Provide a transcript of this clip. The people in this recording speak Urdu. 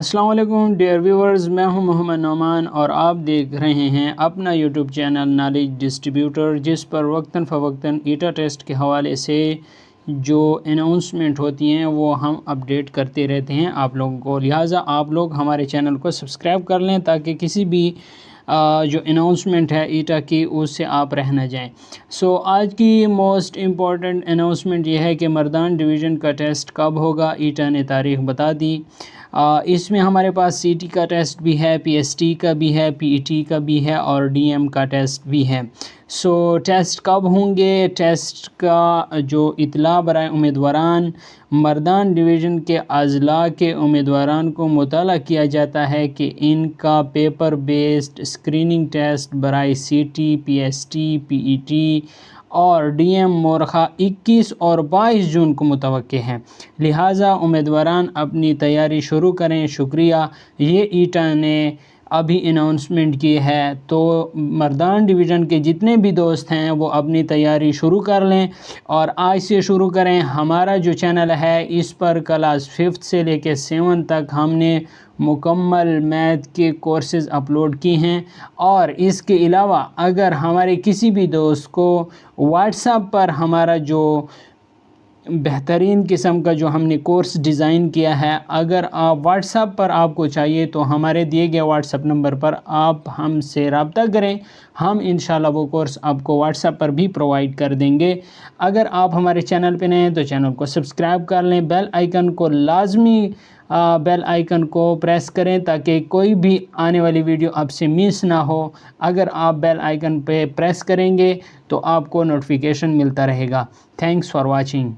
السلام علیکم ڈیئر ویورز، میں ہوں محمد نعمان اور آپ دیکھ رہے ہیں اپنا یوٹیوب چینل نالج ڈسٹریبیوٹر، جس پر وقتاً فوقتاً ایٹا ٹیسٹ کے حوالے سے جو اناؤنسمنٹ ہوتی ہیں وہ ہم اپڈیٹ کرتے رہتے ہیں آپ لوگوں کو. لہٰذا آپ لوگ ہمارے چینل کو سبسکرائب کر لیں تاکہ کسی بھی جو اناؤنسمنٹ ہے ایٹا کی اس سے آپ رہ نہ جائیں. آج کی موسٹ امپورٹنٹ اناؤنسمنٹ یہ ہے کہ مردان ڈویژن کا ٹیسٹ کب ہوگا. ایٹا نے تاریخ بتا دی. اس میں ہمارے پاس سی ٹی کا ٹیسٹ بھی ہے، پی ایس ٹی کا بھی ہے، پی ای ٹی کا بھی ہے اور ڈی ایم کا ٹیسٹ بھی ہے. ٹیسٹ کب ہوں گے؟ ٹیسٹ کا جو اطلاع برائے امیدواران مردان ڈویژن کے اضلاع کے امیدواران کو مطلع کیا جاتا ہے کہ ان کا پیپر بیسڈ اسکریننگ ٹیسٹ برائے C T, P S T, P E T اور ڈی ایم مورخہ 21 اور 22 جون کو متوقع ہے. لہٰذا امیدواران اپنی تیاری شروع کریں. شکریہ. یہ ایٹا نے ابھی اناؤنسمنٹ کی ہے، تو مردان ڈویژن کے جتنے بھی دوست ہیں وہ اپنی تیاری شروع کر لیں اور آج سے شروع کریں. ہمارا جو چینل ہے اس پر کلاس 5 سے لے کے 7 تک ہم نے مکمل میتھ کے کورسز اپلوڈ کی ہیں. اور اس کے علاوہ اگر ہمارے کسی بھی دوست کو واٹس ایپ پر ہمارا جو بہترین قسم کا جو ہم نے کورس ڈیزائن کیا ہے، اگر آپ واٹس ایپ پر آپ کو چاہیے تو ہمارے دیے گئے واٹس ایپ نمبر پر آپ ہم سے رابطہ کریں. ہم انشاءاللہ وہ کورس آپ کو واٹس ایپ پر بھی پرووائڈ کر دیں گے. اگر آپ ہمارے چینل پہ نئے ہیں تو چینل کو سبسکرائب کر لیں. بیل آئیکن کو لازمی بیل آئیکن کو پریس کریں تاکہ کوئی بھی آنے والی ویڈیو آپ سے مس نہ ہو. اگر آپ بیل آئیکن پہ پریس کریں گے تو آپ کو نوٹیفیکیشن ملتا رہے گا. Thanks for watching.